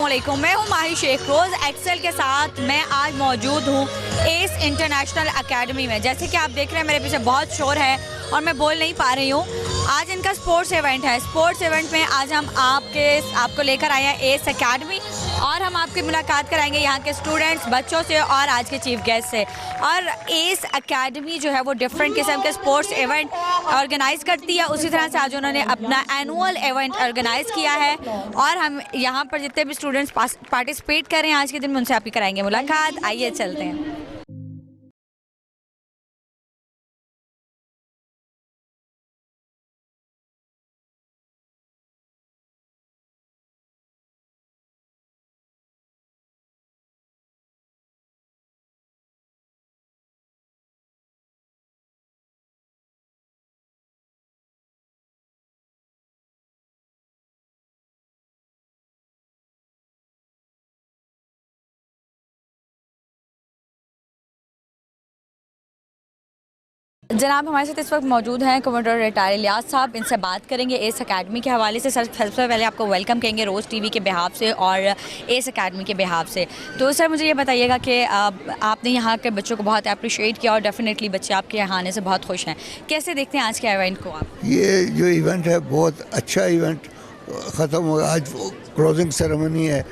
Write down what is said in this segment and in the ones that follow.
अस्सलामुअलैकुम, मैं हूँ माही शेख रोज़ एक्सेल के साथ। मैं आज मौजूद हूँ एस इंटरनेशनल एकेडमी में। जैसे कि आप देख रहे हैं मेरे पीछे बहुत शोर है और मैं बोल नहीं पा रही हूँ। आज इनका स्पोर्ट्स इवेंट है। स्पोर्ट्स इवेंट में आज हम आपको लेकर आए हैं एस एकेडमी और हम आपकी मुलाकात कराएंगे यहाँ के स्टूडेंट्स, बच्चों से और आज के चीफ गेस्ट से। और एस एकेडमी जो है वो डिफरेंट किस्म के स्पोर्ट्स इवेंट ऑर्गेनाइज़ करती है। उसी तरह से आज उन्होंने अपना एनुअल इवेंट ऑर्गेनाइज़ किया है और हम यहाँ पर जितने भी स्टूडेंट्स पार्टिसिपेट कर रहे हैं आज के दिन में उनसे आपकी कराएंगे मुलाकात। आइए चलते हैं। जनाब हमारे साथ इस वक्त मौजूद हैं कमांडर रिटायर इलियास साहब। इनसे बात करेंगे एस एकेडमी के हवाले से। सबसे पहले आपको वेलकम कहेंगे रोज़ टीवी के बिहाफ से और एस एकेडमी के बिहाफ से। तो सर मुझे ये बताइएगा कि आपने यहाँ के बच्चों को बहुत अप्रिशिएट किया और डेफिनेटली बच्चे आपके यहाँ आने से बहुत खुश हैं। कैसे देखते हैं आज के इवेंट को आप? ये जो इवेंट है बहुत अच्छा इवेंट ख़त्म हो गया। आज क्लोजिंग सेरेमनी है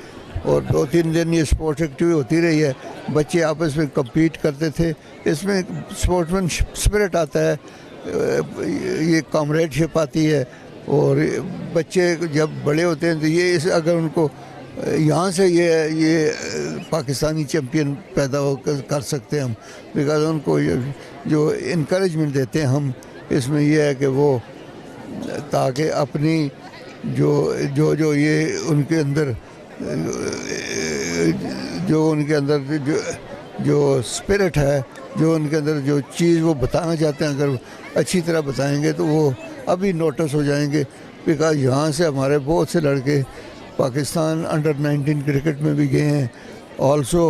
और 2-3 दिन ये स्पोर्ट्स एक्टिविटी होती रही है। बच्चे आपस में कम्पीट करते थे। इसमें स्पोर्ट्समैन स्पिरिट आता है, ये कॉमरेडशिप आती है। और बच्चे जब बड़े होते हैं तो ये अगर उनको यहाँ से ये पाकिस्तानी चैम्पियन पैदा कर सकते हैं हम, बिकॉज उनको जो इनकरेजमेंट देते हैं हम इसमें यह है कि वो ताकि अपनी जो ये उनके अंदर जो स्पिरिट है, जो उनके अंदर जो चीज़ वो बताना चाहते हैं, अगर अच्छी तरह बताएंगे तो वो अभी नोटिस हो जाएंगे। बिकॉज यहाँ से हमारे बहुत से लड़के पाकिस्तान अंडर-19 क्रिकेट में भी गए हैं। ऑल्सो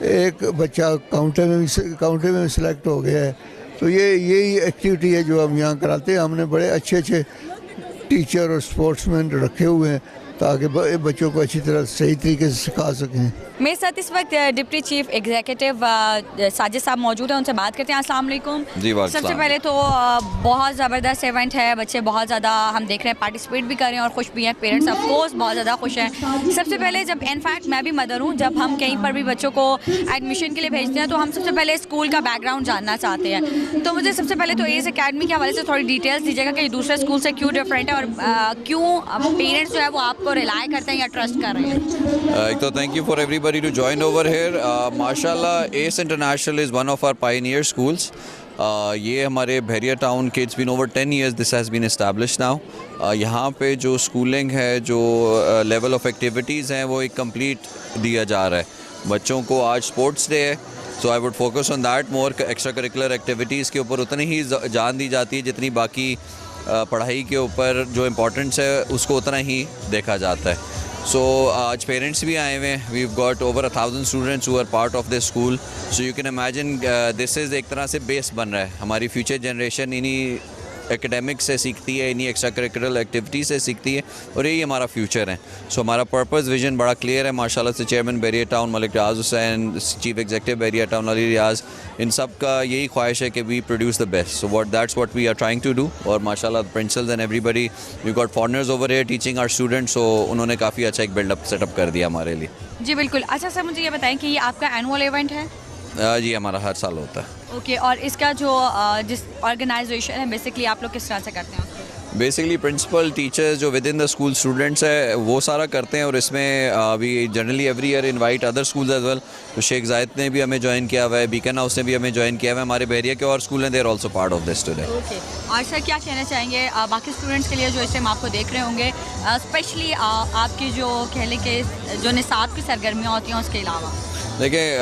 एक बच्चा काउंटी में भी सिलेक्ट हो गया है। तो यही एक्टिविटी है जो हम यहाँ कराते हैं। हमने बड़े अच्छे टीचर और स्पोर्ट्समैन रखे हुए हैं ताकि बच्चों को अच्छी तरह सही तरीके से सिखा सकें। मेरे साथ इस वक्त डिप्टी चीफ एग्जीक्यूटिव साजिद साहब मौजूद हैं। उनसे बात करते हैं। अस्सलाम वालेकुम। सबसे पहले तो बहुत ज़बरदस्त इवेंट है। बच्चे बहुत ज़्यादा हम देख रहे हैं पार्टिसिपेट भी कर रहे हैं और खुश भी हैं। पेरेंट्स ऑफ कोर्स बहुत ज़्यादा खुश हैं। सबसे पहले जब इनफैक्ट मैं भी मदर हूँ, जब हम कहीं पर भी बच्चों को एडमिशन के लिए भेजते हैं तो हम सबसे पहले स्कूल का बैकग्राउंड जानना चाहते हैं। तो मुझे सबसे पहले तो एस एकेडमी के हवाले से थोड़ी डिटेल्स दीजिएगा कि दूसरे स्कूल से क्यों डिफरेंट है और क्यों पेरेंट्स जो है वो आपको रिलाई करते हैं या ट्रस्ट कर रहे हैं। एक तो thank you for everybody to join over here. माशाल्लाह ACE International is one of our pioneer schools. ये हमारे बहरिया टाउन के it's been over 10 years this has been established now. यहाँ पे जो स्कूलिंग है, जो लेवल ऑफ एक्टिविटीज़ हैं वो एक कंप्लीट दिया जा रहा है बच्चों को। आज स्पोर्ट्स डे है so I would focus on that more. Extra curricular activities के ऊपर उतनी ही जान दी जाती है जितनी बाकी पढ़ाई के ऊपर जो इम्पोर्टेंस है उसको उतना ही देखा जाता है। सो आज पेरेंट्स भी आए हुए हैं। We got over 1000 students who are part of this school. So you can imagine this is एक तरह से बेस बन रहा है। हमारी फ्यूचर जनरेशन इन्हीं एकेडमिक्स से सीखती है, इन्हीं एक्स्ट्रा करिकुलर एक्टिविटी से सीखती है और यही हमारा फ्यूचर है। सो हमारा पर्पस विजन बड़ा क्लियर है माशाल्लाह से। Chairman Bahria town Malik Riaz Hussain, chief executive Bahria town Ali Riaz, इन सब का यही ख्वाहिश है कि we produce the best. So that's what we are trying to do. और माशाल्लाह principals and everybody, we got foreigners over here teaching our students. So उन्होंने काफ़ी अच्छा एक बिल्डअप सेटअप कर दिया हमारे लिए। जी बिल्कुल। अच्छा सर मुझे ये बताएं कि ये आपका एनुअल इवेंट है? जी हमारा हर साल होता है। ओके और इसका जो जिस ऑर्गेनाइजेशन है बेसिकली आप लोग किस तरह से करते हैं? बेसिकली प्रिंसिपल टीचर्स जो with in the school students है वो सारा करते हैं और इसमें we generally every year invite other schools as well. तो शेख जायद ने भी हमें ज्वाइन किया हुआ है, बीकन हाउस ने भी हमें ज्वाइन किया हुआ है, हमारे बहरिया के और स्कूल हैं, they are also part of this today. Okay और सर क्या कहना चाहेंगे बाकी स्टूडेंट्स के लिए जो इस टाइम आपको देख रहे होंगे, स्पेशली आपकी जो कहने के जो निसाब की सरगर्मियाँ होती हैं उसके अलावा? देखिए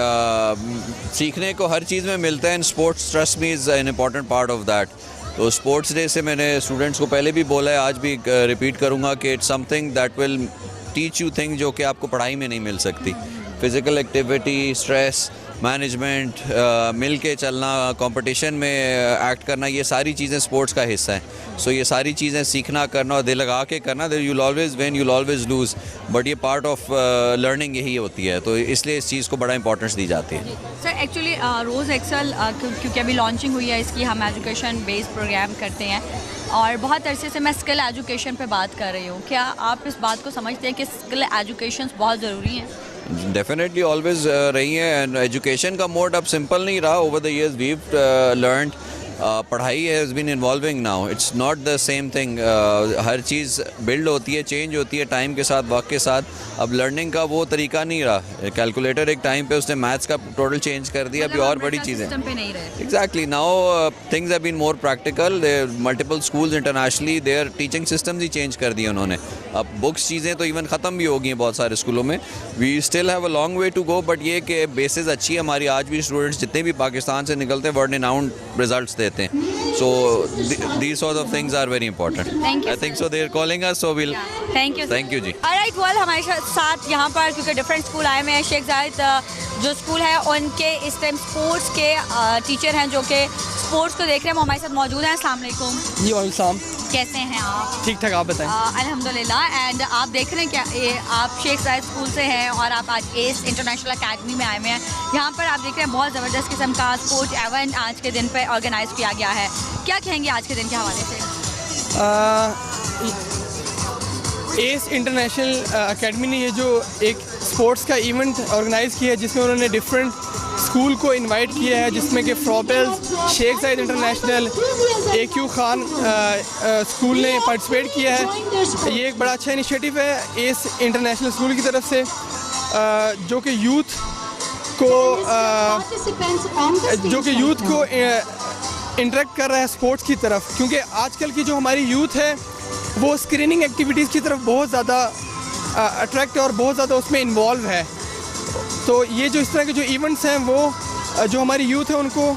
सीखने को हर चीज़ में मिलता है and sports trust me is an important part of that. तो स्पोर्ट्स डे से मैंने स्टूडेंट्स को पहले भी बोला है, आज भी रिपीट करूँगा कि it's something that will teach you thing जो कि आपको पढ़ाई में नहीं मिल सकती। फिज़िकल एक्टिविटी, स्ट्रेस मैनेजमेंट, मिल के चलना, कंपटीशन में एक्ट करना, ये सारी चीज़ें स्पोर्ट्स का हिस्सा है। सो ये सारी चीज़ें सीखना, करना और दिल लगा के करना, you'll always win, you'll always lose, but ये पार्ट ऑफ लर्निंग यही होती है, तो इसलिए इस चीज़ को बड़ा इंपॉर्टेंस दी जाती है। सर एक्चुअली रोज़ एक्सेल क्योंकि अभी लॉन्चिंग हुई है इसकी, हम एजुकेशन बेस्ड प्रोग्राम करते हैं और बहुत अरसे से मैं स्किल एजुकेशन पे बात कर रही हूँ। क्या आप इस बात को समझते हैं कि स्किल एजुकेशन बहुत ज़रूरी है? डेफिनेटली ऑलवेज रही है, एंड एजुकेशन का मोड अब सिंपल नहीं रहा। Over the years we've learned, पढ़ाई has been involving now, it's not the same thing. हर चीज़ बिल्ड होती है, चेंज होती है टाइम के साथ, वक्त के साथ। अब लर्निंग का वो तरीका नहीं रहा। कैलकुलेटर एक टाइम पे उसने मैथ्स का टोटल चेंज कर दिया, अभी और बड़ी चीज़ें। Exactly, now things have been more practical. Multiple schools internationally, their teaching systems ही चेंज कर दिए उन्होंने। अब बुक्स चीज़ें तो इवन ख़त्म भी हो गई हैं बहुत सारे स्कूलों में। We still have a long way to go, but ये कि बेसिस अच्छी है हमारी। आज भी स्टूडेंट्स जितने भी पाकिस्तान से निकलते हैं वर्ल्ड रिनाउंड रिजल्ट्स देते हैं। So these sort of things are very important. Thank you, I think so. They're calling us, so we'll. Thank you जी। ऑलराइट, वेल हमारे साथ यहाँ पर क्योंकि डिफरेंट स्कूल आए हुए हैं, शेख जाहिद जो स्कूल है उनके इस टाइम स्पोर्ट्स के टीचर हैं जो कि स्पोर्ट्स को देख रहे हैं, वो हमारे साथ मौजूद हैं। अस्सलाम वालेकुम जी वालेकुम, कैसे हैं आप? ठीक ठाक, आप बताएं। अल्हम्दुलिल्लाह। एंड आप देख रहे हैं क्या आप शेख जाहिद स्कूल से हैं और आप आज एस इंटरनेशनल अकेडमी में आए हुए हैं। यहाँ पर आप देख रहे हैं बहुत ज़बरदस्त किस्म का स्पोर्ट्स इवेंट आज के दिन पे ऑर्गेनाइज किया गया है। क्या कहेंगे आज के दिन के हवाले से? एस इंटरनेशनल अकेडमी ने ये जो एक स्पोर्ट्स का इवेंट ऑर्गेनाइज़ किया है, जिसमें उन्होंने डिफरेंट स्कूल को इनवाइट किया है, जिसमें कि फ्रॉपेल्स, Sheikh Zahid international, AQ Khan school ने पार्टिसिपेट किया है। ये एक बड़ा अच्छा इनिशिएटिव है एस इंटरनेशनल स्कूल की तरफ से, जो कि यूथ को इंटरेक्ट कर रहा है स्पोर्ट्स की तरफ, क्योंकि आजकल की जो हमारी यूथ है वो स्क्रीनिंग एक्टिविटीज़ की तरफ बहुत ज़्यादा अट्रैक्ट और बहुत ज़्यादा उसमें इन्वॉल्व है। तो ये जो इस तरह के जो इवेंट्स हैं वो जो हमारी यूथ है उनको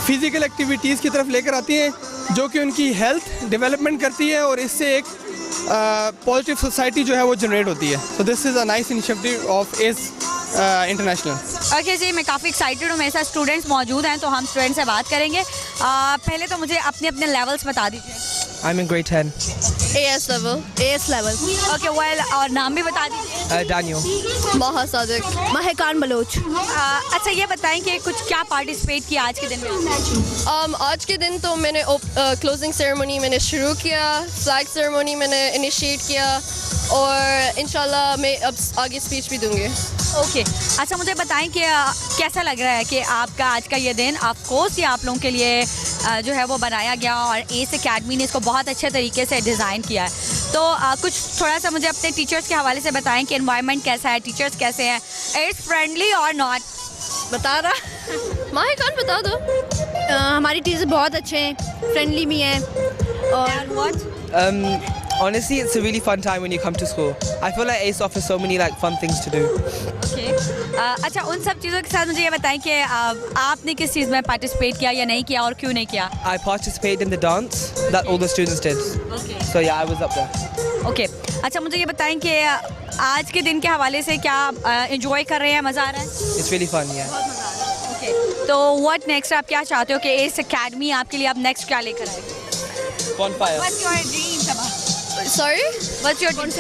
फ़िज़िकल एक्टिविटीज़ की तरफ लेकर आती हैं, जो कि उनकी हेल्थ डेवलपमेंट करती है और इससे एक पॉजिटिव सोसाइटी जो है वो जनरेट होती है। So this is a nice initiative of S international. Okay जी, मैं काफ़ी एक्साइटेड हूँ। मेरे साथ स्टूडेंट्स मौजूद हैं तो हम स्टूडेंट्स से बात करेंगे। पहले तो मुझे अपने अपने लेवल्स बता दीजिए। I'm in grade 10. AS level. Okay well, और नाम भी बता दीजिए। Daniel. Maha Sadiq. Mahkan Baloch. अच्छा ये बताएं कि कुछ क्या पार्टिसिपेट किया आज के दिन में? आज के दिन तो मैंने क्लोजिंग सेरेमनी मैंने शुरू किया, फ्लैग सेरेमनी मैंने इनिशिएट किया और इंशाल्लाह मैं अब आगे स्पीच भी दूंगी। ओके अच्छा मुझे बताएं कि कैसा लग रहा है कि आपका आज का ये दिन ऑफ कोर्स ये आप लोगों के लिए जो है वो बनाया गया और एस अकेडमी ने इसको बहुत अच्छे तरीके से डिज़ाइन किया है। तो कुछ थोड़ा सा मुझे अपने टीचर्स के हवाले से बताएं कि एनवायरनमेंट कैसा है, टीचर्स कैसे हैं, इट्स फ्रेंडली और नॉट? बता रहा माहिकान बता दो। हमारी टीचर बहुत अच्छे हैं, फ्रेंडली भी हैं और what? Honestly, it's a really fun time when you come to school. I feel like ACE offers so many like fun things to do. Okay अच्छा उन सब चीज़ों के साथ मुझे ये बताएं कि आपने किस चीज़ में पार्टिसिपेट किया या नहीं किया और क्यों नहीं किया? I participated in the dance that all the students did. Okay So yeah, I was up there. Okay अच्छा मुझे ये बताएं कि आज के दिन के हवाले से क्या एंजॉय कर रहे हैं, मज़ा आ रहा है? It's really fun, yeah. Okay तो व्हाट नेक्स्ट, आप क्या चाहते हो कि एस अकेडमी आपके लिए अब नेक्स्ट क्या लेकर आएगी? Bonfire. What's your dream, Sabah? Sorry What's your dream?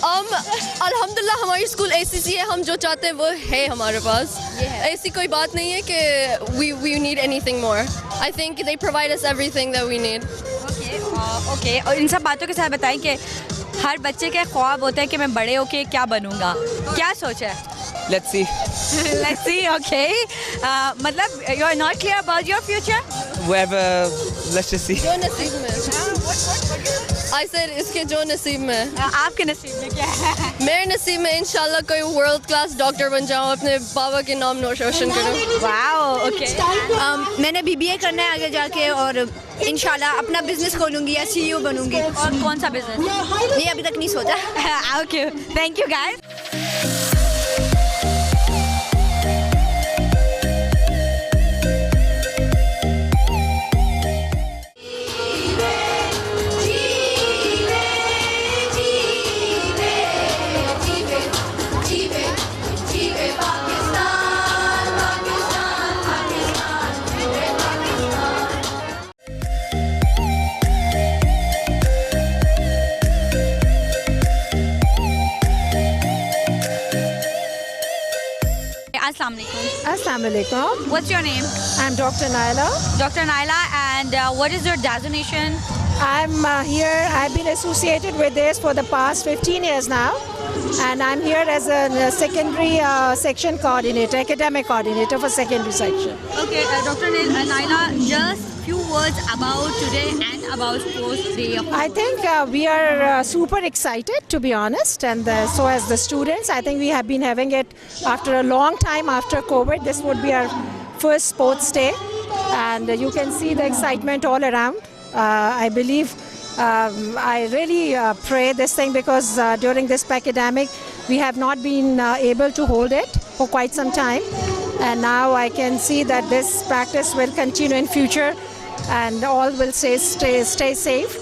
अल्हम्दुलिल्लाह हमारी स्कूल ACC है, हम जो चाहते हैं वो है हमारे पास। ऐसी कोई बात नहीं है कि we need anything more. I think they provide us everything that we need. Okay और इन सब बातों के साथ बताएं कि हर बच्चे का ख्वाब होता है कि मैं बड़े होके क्या बनूंगा, क्या सोचा है? Let's see. Let's see, okay. मतलब you are not clear about your future? Wherever, let's just see. जो नसीब में। I said इसके जो नसीब में। आपके नसीब में क्या है? मेरे नसीब में इंशाल्लाह कोई वर्ल्ड क्लास डॉक्टर बन जाऊँ, अपने बाबा के नाम रोशन करूँ। Wow okay. मैंने BBA करना है आगे जाके और इंशाल्लाह अपना बिजनेस खोलूंगी या CEO बनूंगी। और कौन सा बिजनेस? ये अभी तक नहीं सोचा। Okay thank you guys. Assalamu alaikum. Assalamu alaikum. What's your name? I'm Dr. Naila. Dr. Naila, and what is your designation? I'm here. I've been associated with this for the past 15 years now. And I'm here as a secondary section coordinator, academic coordinator for secondary section. Okay, Dr. Naila, just few words about today and about Sports Day. I think we are super excited, to be honest, and so as the students. I think we have been having it after a long time after COVID. This would be our first sports day, and you can see the excitement all around. I believe, I really pray this thing because during this pandemic, we have not been able to hold it for quite some time, and now I can see that this practice will continue in future, and all will stay safe.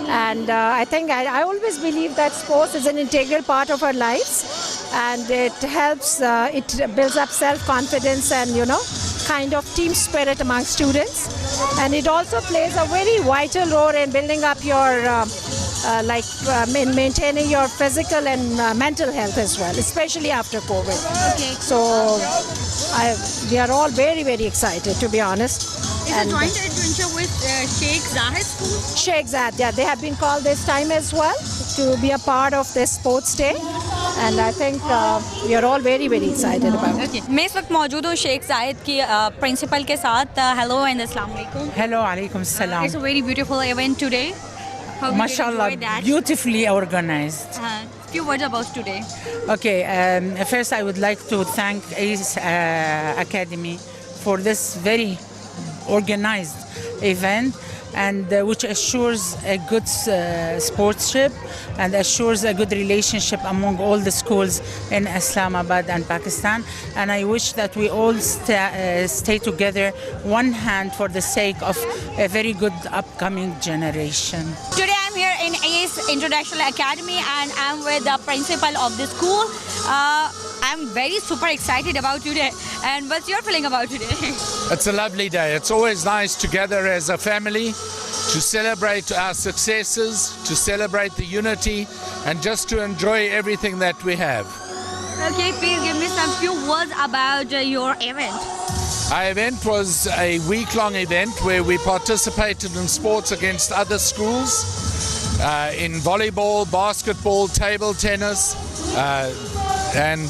And I think I always believe that sports is an integral part of our lives, and it helps, it builds up self-confidence and, you know, kind of team spirit among students. And it also plays a very vital role in building up your, maintaining your physical and mental health as well, especially after COVID. Okay. So we are all very, very excited, to be honest. It's a joint adventure with Sheikh Zayed School. Sheikh Zayed, yeah, they have been called this time as well to be a part of this sports day, and I think we are all very, very excited about it. Okay. मैं इस वक्त मौजूद हूँ शेख जायद की principal के साथ. Hello and अस्सलाम वालेकुम. Hello, alaikum salam. It's a very beautiful event today. Hope you Mashallah, enjoy that. beautifully organized. Few words about today. Okay, first I would like to thank ACE Academy for this very organized event, and which assures a good sportsmanship and assures a good relationship among all the schools in Islamabad and Pakistan. And I wish that we all stay together, one hand, for the sake of a very good upcoming generation. Today I'm here in ACE International Academy and I'm with the principal of the school. I'm very super excited about today. And what's your feeling about today? It's a lovely day. It's always nice to gather as a family to celebrate our successes, to celebrate the unity, and just to enjoy everything that we have. Okay, please give me some few words about your event. Our event was a week-long event where we participated in sports against other schools, in volleyball, basketball, table tennis, and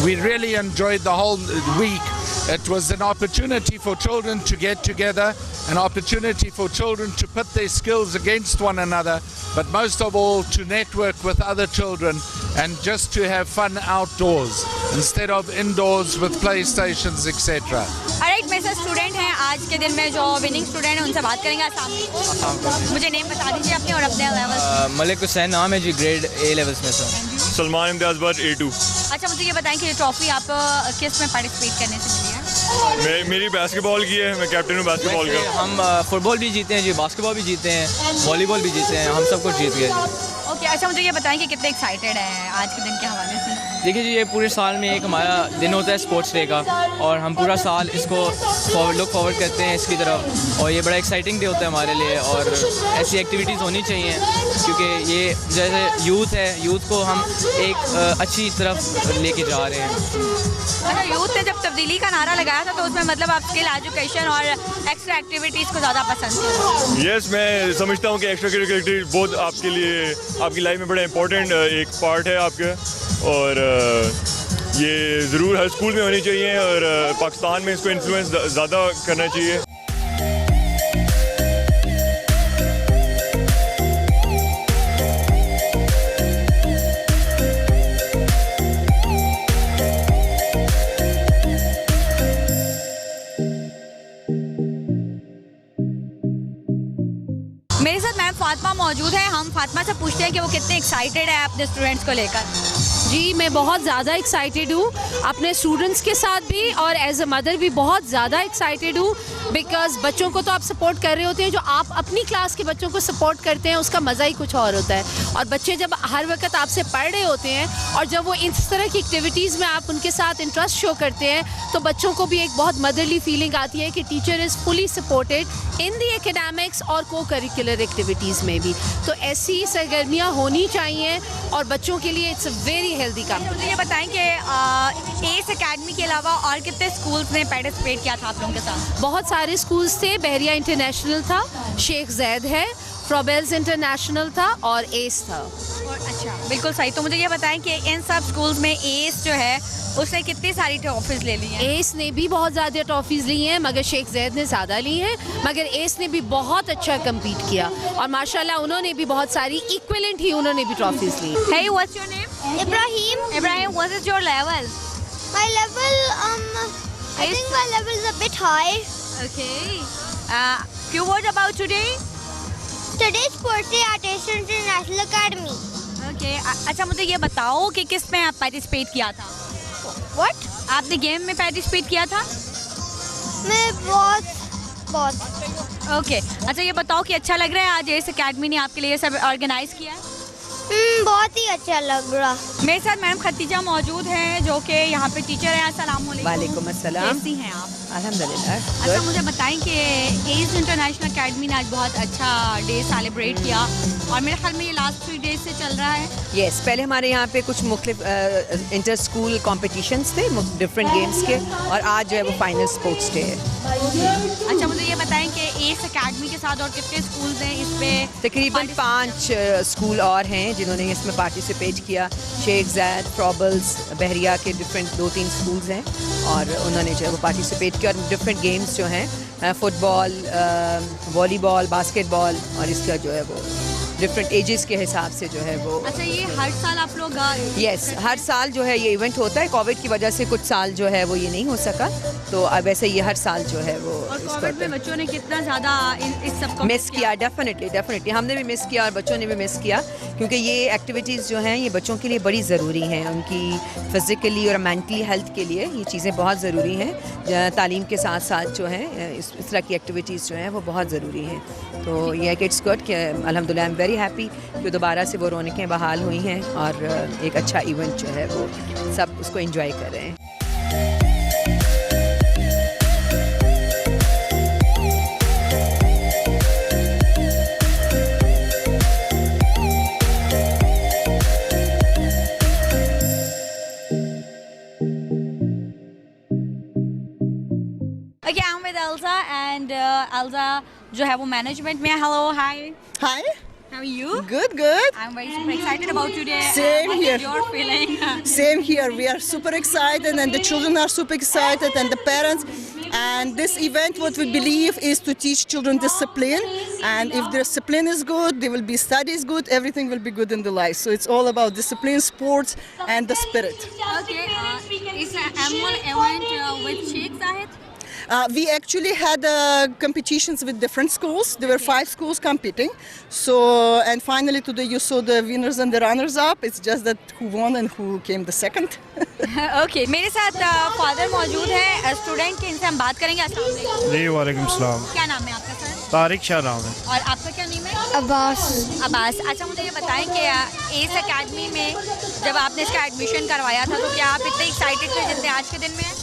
we really enjoyed the whole week. It was an opportunity for children to get together, an opportunity for children to put their skills against one another, but most of all to network with other children and just to have fun outdoors instead of indoors with PlayStations, etc. Alright, मेरे साथ student हैं आज के दिन में जो winning student हैं उनसे बात करेंगे. अस्सलाम वालेकुम. मुझे नेम बता दीजिए अपने और अपने लेवल. मलिक हुसैन नाम है जी, ग्रेड ए लेवल्स में से. सलमान इम्तियाज़ बट A2. अच्छा, मुझे ये बताएं कि ये ट्रॉफी आप किस में पार्टिसिपेट करने से मिली है? मेरी बास्केटबॉल की है, मैं कैप्टन हूँ बास्केटबॉल का. हम फुटबॉल भी जीते हैं जी, बास्केटबॉल भी जीते हैं, वॉलीबॉल भी जीते हैं, हम सब कुछ जीत गए जी. ओके, अच्छा मुझे ये बताएं कि कितने एक्साइटेड हैं आज के दिन के हवाले से? देखिए जी, ये पूरे साल में एक हमारा दिन होता है स्पोर्ट्स डे का, और हम पूरा साल इसको लुक फॉरवर्ड करते हैं इसकी तरफ, और ये बड़ा एक्साइटिंग डे होता है हमारे लिए. और ऐसी एक्टिविटीज़ होनी चाहिए क्योंकि ये जैसे यूथ है, यूथ को हम एक अच्छी तरफ लेके जा रहे हैं. अच्छा, यूथ ने जब तब्दीली का नारा लगाया था तो उसमें मतलब आप स्किल एजुकेशन और एक्स्ट्रा एक्टिविटीज़ को ज़्यादा पसंद थे? यस, मैं समझता हूँ कि एक्स्ट्रा करिकुलर एक्टिविटीज बहुत आपके लिए, आपकी लाइफ में बड़ा इंपॉर्टेंट एक पार्ट है आपके, और ये ज़रूर हर स्कूल में होनी चाहिए, और पाकिस्तान में इसको इन्फ्लुएंस ज़्यादा करना चाहिए. मेरे साथ मैम फातिमा मौजूद है. हम फातिमा से पूछते हैं कि वो कितने एक्साइटेड है अपने स्टूडेंट्स को लेकर. जी, मैं बहुत ज़्यादा एक्साइटेड हूँ अपने स्टूडेंट्स के साथ भी, और एज अ मदर भी बहुत ज़्यादा एक्साइटेड हूँ, बिकॉज बच्चों को तो आप सपोर्ट कर रहे होते हैं, जो आप अपनी क्लास के बच्चों को सपोर्ट करते हैं उसका मज़ा ही कुछ और होता है. और बच्चे जब हर वक्त आपसे पढ़ रहे होते हैं और जब वो इस तरह की एक्टिविटीज़ में आप उनके साथ इंटरेस्ट शो करते हैं, तो बच्चों को भी एक बहुत मदरली फीलिंग आती है कि teacher is fully supported in the academics और को करिकुलर एक्टिविटीज़ में भी. तो ऐसी सरगर्मियाँ होनी चाहिए और बच्चों के लिए इट्स अ वेरी हेल्दी काम। मुझे ये बताएं कि एस एकेडमी के अलावा और कितने स्कूल्स ने पार्टिसिपेट किया था आप लोगों के साथ? बहुत सारे स्कूल्स थे, बहरिया इंटरनेशनल था, शेख जैद है, फ्रॉबेल्स इंटरनेशनल था और एस था। और अच्छा, बिल्कुल सही। तो मुझे ये बताएं कि इन सब स्कूल्स में एस जो है उसने कितनी सारी ट्रॉफीज ले ली हैं? एस ने भी बहुत ज़्यादा ट्रॉफीज़ ली हैं, मगर शेख जैद ने ज़्यादा ली हैं, मगर एस ने भी बहुत अच्छा कम्पीट किया और माशाल्लाह उन्होंने भी बहुत सारी इक्विवेलेंट ही उन्होंने भी ट्रॉफीज़ ली। Hey, what's your name? Ibrahim. Ibrahim, what is your level? My level, I think my level is a bit high. Okay. Few words about today? Today's sports day at Asian International Academy. Okay. अच्छा, मुझे ये बताओ कि किस में आप participate किया था? What? आपने गेम में पार्टिसिपेट किया था? मैं बहुत। ओके। अच्छा, ये बताओ कि अच्छा लग रहा है आज एस एकेडमी ने आपके लिए ये सब ऑर्गेनाइज किया है? बहुत ही अच्छा लग रहा। मेरे साथ मैडम खतीजा मौजूद हैं जो कि यहाँ पे टीचर हैं। अस्सलाम वालेकुम। वालेकुम अस्सलाम। कैसी हैं आप? अल्हम्दुलिल्लाह। अच्छा, मुझे बताएं कि एस इंटरनेशनल अकेडमी ने आज बहुत अच्छा डे सेलिब्रेट किया और मेरे ख्याल में ये लास्ट 3 डेज से चल रहा है। यस, पहले हमारे यहाँ पे कुछ मुख्तलिफ इंटर स्कूल कॉम्पिटिशन्स थे डिफरेंट गेम्स के और आज जो है वो फाइनल स्पोर्ट्स डे है। अच्छा, मुझे ये बताएं कि एस एकेडमी के साथ और कितने स्कूल्स हैं इस पे? तकरीबन 5 स्कूल और हैं जिन्होंने इसमें पार्टिसिपेट किया। शेख जैद, फ्रॉबल्स, बहरिया के डिफरेंट 2-3 स्कूल्स हैं और उन्होंने जो है वो पार्टिसिपेट किया और डिफरेंट गेम्स जो हैं फुटबॉल, वॉलीबॉल, बास्केटबॉल और इसका जो है वो डिफरेंट एजेस के हिसाब से जो है वो। अच्छा, ये हर साल आप लोग? यस, हर साल जो है ये इवेंट होता है। कोविड की वजह से कुछ साल जो है वो ये नहीं हो सका, तो अब वैसे ये हर साल जो है वो और कोविड में बच्चों ने कितना ज़्यादा इस सब को मिस किया। डेफिनेटली हमने भी मिस किया और बच्चों ने भी मिस किया, क्योंकि ये एक्टिविटीज़ जो हैं ये बच्चों के लिए बड़ी ज़रूरी हैं। उनकी फ़िज़िकली और मेंटली हेल्थ के लिए ये चीज़ें बहुत ज़रूरी हैं। तालीम के साथ साथ जो है इस तरह की एक्टिविटीज़ जो हैं वो बहुत ज़रूरी हैं। तो ये कि इट्स गुड कि अल्हम्दुलिल्लाह आई एम वेरी हैप्पी कि दोबारा से वो रौनकें बहाल हुई हैं और एक अच्छा इवेंट जो है वो सब उसको एंजॉय कर रहे हैं। Okay, I'm with Elsa and Elsa जो है वो मैनेजमेंट में। Hello, hi. Hi. How are you? Good, good. I'm very super excited about today. Same What here. is your feeling? Same here. We are super excited, and the children are super excited, and the parents. And this event, what we believe, is to teach children discipline. And if their discipline is good, they will be studies good. Everything will be good in the life. So it's all about discipline, sports, and the spirit. Okay. It's an annual event with Sheikh Zayed. We actually had competitions with different schools. There were 5 schools competing. So, and finally today you saw the winners and the runners up. It's just that who won and who came the second. Okay, मेरे साथ father मौजूद है, student के, इनसे हम बात करेंगे। अस्सलाम वालेकुम। जी वालेकुम सलाम। क्या नाम है आपका सर? तारिक शाह नाम है। और आपका क्या नाम है? अब्बास। अच्छा, मुझे ये बताएं कि एस एकेडमी में जब आपने इसका एडमिशन करवाया था तो क्या आप इतने एक्साइटेड थे जितने आज के दिन में हैं?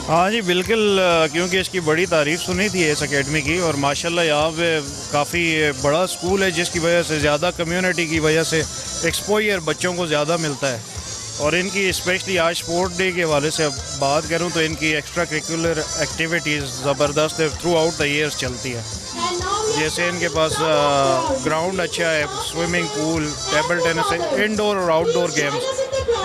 हाँ जी बिल्कुल, क्योंकि इसकी बड़ी तारीफ सुनी थी इस एकेडमी की और माशाल्लाह यहाँ पे काफ़ी बड़ा स्कूल है जिसकी वजह से ज़्यादा कम्युनिटी की वजह से एक्सपोजर बच्चों को ज़्यादा मिलता है। और इनकी स्पेशली आज स्पोर्ट डे के हवाले से बात करूँ तो इनकी एक्स्ट्रा करिकुलर एक्टिविटीज़ ज़बरदस्त थ्रू आउट द ईयर्स चलती है। जैसे इनके पास ग्राउंड अच्छा है, swimming pool, table tennis, indoor और आउटडोर गेम्स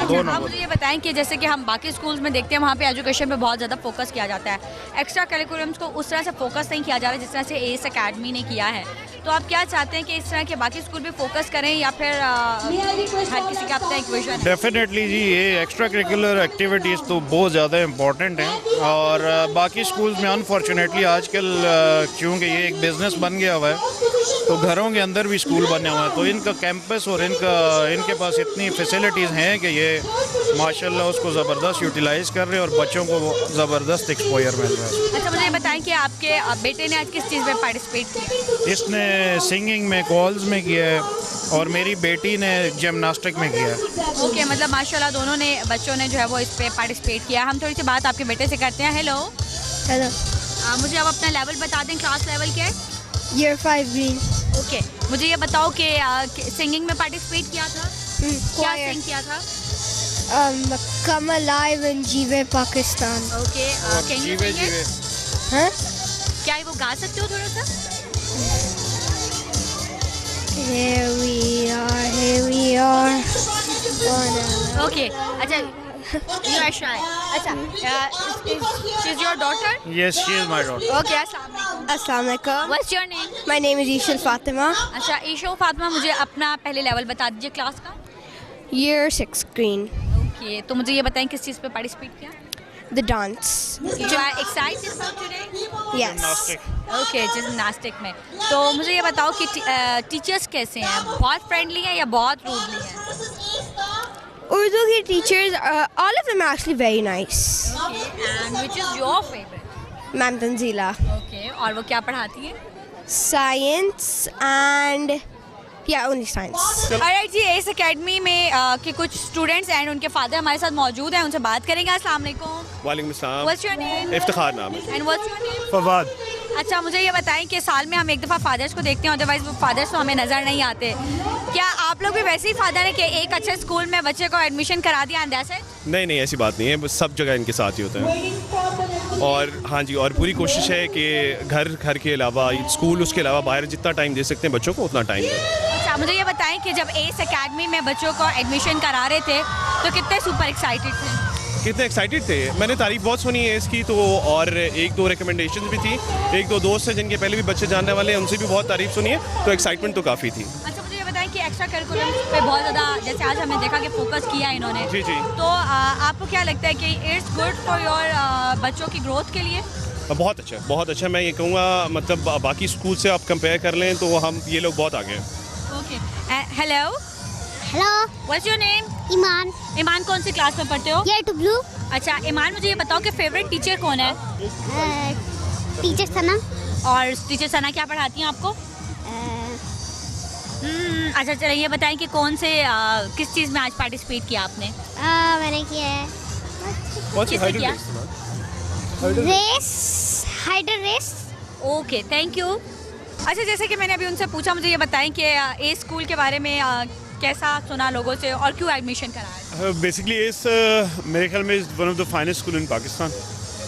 दोनों। आप मुझे ये बताएं कि जैसे कि हम बाकी स्कूल्स में देखते हैं वहाँ पे एजुकेशन पे बहुत ज़्यादा फोकस किया जाता है, एक्स्ट्रा करिकुलम्स को उस तरह से फोकस नहीं किया जा रहा जिस तरह से एस एकेडमी ने किया है। तो आप क्या चाहते हैं कि इस तरह के बाकी स्कूल भी फोकस करें या फिर हर किसी का अपना एक विजन? डेफिनेटली जी, ये एक्स्ट्रा करिकुलर एक्टिविटीज़ तो बहुत ज़्यादा इम्पॉर्टेंट हैं और बाकी स्कूल्स में अनफॉर्चुनेटली आजकल क्योंकि ये एक बिज़नेस बन गया हुआ है तो घरों के अंदर भी स्कूल बने हुए हैं, तो इनका कैंपस और इनके पास इतनी फैसिलिटीज़ हैं कि ये माशाल्लाह उसको ज़बरदस्त यूटिलाइज़ कर रहे हैं और बच्चों को ज़बरदस्त एक्सपोजर मिल रहा है। अच्छा, मुझे बताएं कि आपके बेटे ने आज किस चीज़ में पार्टिसिपेट किया? इसने सिंगिंग में, कॉल्स में किया है और मेरी बेटी ने जिमनास्टिक में किया है। ओके, मतलब माशाल्लाह दोनों ने बच्चों ने जो है वो इस पे पार्टिसिपेट किया। हम थोड़ी सी बात आपके बेटे से करते हैं। हेलो। मुझे आप अपना लेवल बता दें, क्लास लेवल क्या है? Year 5 green. ओके, मुझे ये बताओ कि सिंगिंग में पार्टिसिपेट किया था? क्या सिंग किया था? Come alive and Jive Pakistan. Okay, can you sing it? Huh? क्या वो गा सकते हो थोड़ा सा? Here we are. Okay, अच्छा, you are shy. अच्छा, she's your daughter? Yes, she is my daughter. Okay, अस्सलाम वालेकुम. What's your name? My name is Ishal Fatima. अच्छा, ईशो फातिमा, मुझे अपना पहले लेवल बता दीजिए क्लास का. Year 6 green. Okay, तो मुझे ये बताएं किस चीज़ पे पार्टिसिपेट किया? The dance. You are excited for today? Yes. Okay, gymnastic में. तो मुझे ये बताओ कि टीचर्स कैसे हैं? बहुत फ्रेंडली हैं या बहुत रूडली हैं? Urdu ki teachers, all of them are actually very nice. Okay, and which is your favorite? Ma'am Tanzila. Okay, और वो क्या पढ़ाती है? Science and only science. Alright जी, एस एकेडमी में के कुछ स्टूडेंट्स एंड उनके फादर हमारे साथ मौजूद हैं, उनसे बात करेंगे. अस्सलाम वालेकुम. वालेकुम अस्सलाम. What's your name? इफ्तिखार नाम है. And what's your name? Fawad. अच्छा, मुझे ये बताएं कि साल में हम एक दफ़ा फादर्स को देखते हैं, अदरवाइज वो फादर्स तो हमें नज़र नहीं आते. क्या आप लोग भी वैसे ही फादर हैं कि एक अच्छे स्कूल में बच्चे को एडमिशन करा दिया एंड दैट्स इट? नहीं ऐसी बात नहीं है, बस सब जगह इनके साथ ही होता है. और हाँ जी, और पूरी कोशिश है कि घर के अलावा स्कूल, उसके अलावा बाहर जितना टाइम दे सकते हैं बच्चों को उतना टाइम दें. अच्छा, मुझे ये बताएं कि जब एस एकेडमी में बच्चों को एडमिशन करा रहे थे तो कितने सुपर एक्साइटेड थे? कितने एक्साइटेड थे. मैंने तारीफ बहुत सुनी है इसकी, तो और एक दो रिकमेंडेशन भी थी. एक दो दोस्त हैं जिनके पहले भी बच्चे जानने वाले हैं, उनसे भी बहुत तारीफ सुनी है, तो एक्साइटमेंट तो काफ़ी थी. अच्छा, मुझे ये बताएं कि एक्स्ट्रा करिकुलम पे बहुत ज़्यादा, जैसे आज हमने देखा कि फोकस किया इन्होंने. जी. तो आपको क्या लगता है कि इट्स गुड फॉर योर बच्चों की ग्रोथ के लिए? बहुत अच्छा. मैं ये कहूँगा, मतलब बाकी स्कूल से आप कंपेयर कर लें तो ये लोग बहुत आगे हैं. Okay, hello. Hello. What's your name? Iman. ईमान, कौन सी क्लास में पढ़ते हो? Year 2 blue. अच्छा ईमान, मुझे ये बताओ कि फेवरेट टीचर कौन है? Teacher Sana. और टीचर सना क्या पढ़ाती हैं आपको? अच्छा, चलिए ये बताएं कि कौन से किस चीज़ में आज पार्टिसिपेट किया आपने? मैंने किया है किससे किया? Race, Haider race. Okay, thank you. अच्छा, जैसे कि मैंने अभी उनसे पूछा, मुझे ये बताएं कि ए स्कूल के बारे में कैसा सुना लोगों से और क्यों एडमिशन कराया? बेसिकली इस मेरे ख्याल में is one of the finest school in Pakistan,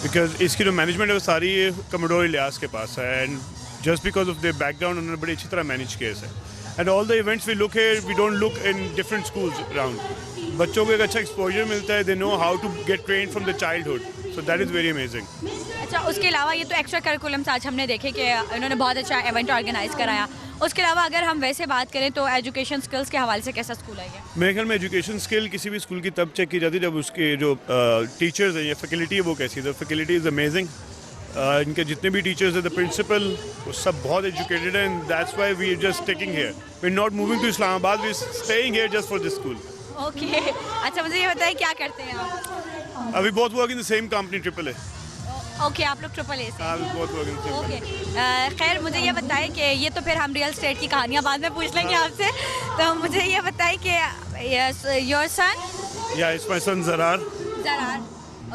because इसकी जो मैनेजमेंट है वो सारी कमोडोर इलियास के पास है, and just because of the background उन्होंने बड़ी अच्छी तरह मैनेज किया है. And all the events we look here, we don't look in different schools around. बच्चों को एक अच्छा एक्सपोजर मिलता है, they know how to get train from the childhood, so that is very amazing. अच्छा, उसके अलावा ये तो एक्स्ट्रा करिकुलम्स आज हमने देखे कि इन्होंने बहुत अच्छा इवेंट ऑर्गेनाइज कराया. उसके अलावा अगर हम वैसे बात करें तो एजुकेशन स्किल्स के हवाले से कैसा स्कूल है ये? मेरे ख्याल में एजुकेशन स्किल किसी भी स्कूल की तब चेक की जाती है जब उसके जो टीचर्स हैं या फैकल्टी है वो कैसी है. The faculty is amazing. इनके जितने भी टीचर्स हैं, द प्रिंसिपल, वो सब बहुत एजुकेटेड हैं, and that's why we are just taking here. We are not moving to Islamabad, we are staying here just for this school. Okay. अच्छा, मुझे ये बताइए क्या करते हैं आप? अभी both work in the same company, triple A. Okay, आप लोग ट्रिपल ए से? ओके. खैर, मुझे ये बताएं कि ये तो फिर हम रियल स्टेट की कहानियाँ बाद में पूछ लेंगे आपसे. तो मुझे ये बताएं कि योर सन? या it's my son Zarar.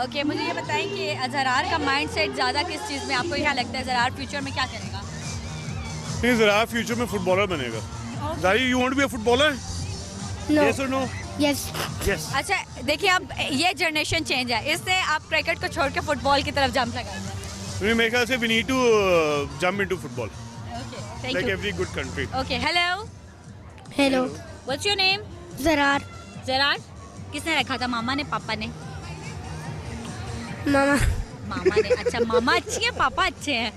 Okay, मुझे ये बताएं कि ज़रार का माइंडसेट ज़्यादा किस चीज़ में, आपको क्या लगता है ज़रार फ्यूचर में क्या करेगा? नहीं, ज़रार फ्यूचर में फुटबॉलर बनेगा. Zari, you want to be a footballer? Yes और नो? Yes. अच्छा, देखिए अब ये जनरेशन चेंज है, इससे आप क्रिकेट को छोड़ के फुटबॉल की तरफ जंप लगाएंगे. मेरे ख्याल से we need to jump into football, thank like you. Every good country. Okay, hello. Hello. What's your name? Zarar. किसने रखा था, मामा ने पापा ने? मामा. मामा ने. अच्छा, मामा अच्छी है, पापा अच्छे हैं?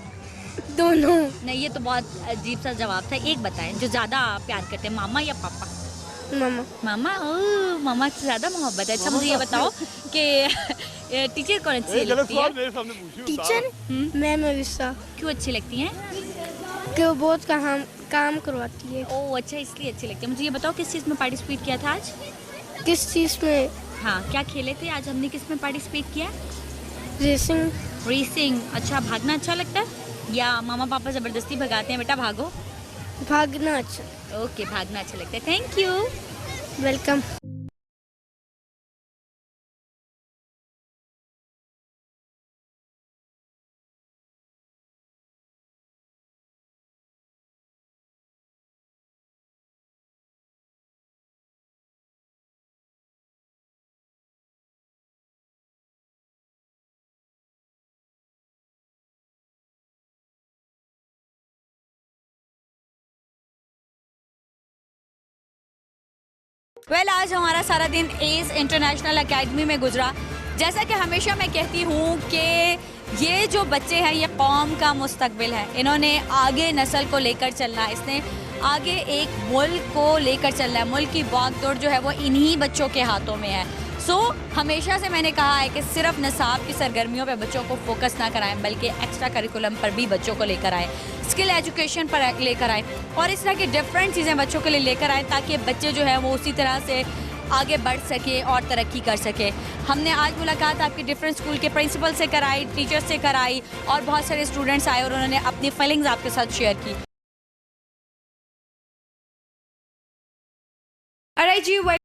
दोनों. नहीं, ये तो बहुत अजीब सा जवाब था. एक बताएं, जो ज़्यादा प्यार करते हैं, मामा या पापा? मामा. मामा. ओह, मामा से ज़्यादा मोहब्बत है. अच्छा, मुझे ये बताओ कि टीचर कौन अच्छी लगती है? Teacher ma'am Avisa. क्यों अच्छी लगती हैं? कि वो बहुत काम करवाती है. ओह, अच्छा, इसलिए अच्छी लगती है. मुझे ये बताओ किस चीज़ में पार्टिसिपेट किया था आज? किस चीज़ में? हाँ, क्या खेले थे आज? हमने किस में पार्टिसिपेट किया? रेसिंग. अच्छा, भागना अच्छा लगता है या मामा पापा ज़बरदस्ती भगाते हैं बेटा भागो? भागना अच्छा. ओके, भागना अच्छा लगता है. Thank you. वेलकम. वेल आज हमारा सारा दिन एस इंटरनेशनल एकेडमी में गुजरा। जैसा कि हमेशा मैं कहती हूँ कि ये जो बच्चे हैं ये कौम का मुस्तकबिल है। इन्होंने आगे नस्ल को लेकर चलना है, इसने आगे एक मुल्क को लेकर चलना है। मुल्क की भागदौड़ जो है वो इन्हीं बच्चों के हाथों में है। हमेशा से मैंने कहा है कि सिर्फ निसाब की सरगर्मियों पे बच्चों को फोकस ना कराएं, बल्कि एक्स्ट्रा करिकुलम पर भी बच्चों को लेकर आएँ, स्किल एजुकेशन पर लेकर आएँ और इस तरह की डिफरेंट चीज़ें बच्चों के लिए लेकर आएँ, ताकि बच्चे जो है वो उसी तरह से आगे बढ़ सके और तरक्की कर सके। हमने आज मुलाकात आपकी डिफरेंट स्कूल के प्रिंसिपल से कराई, टीचर्स से कराई और बहुत सारे स्टूडेंट्स आए और उन्होंने अपनी फीलिंग्स आपके साथ शेयर की। Alright, जी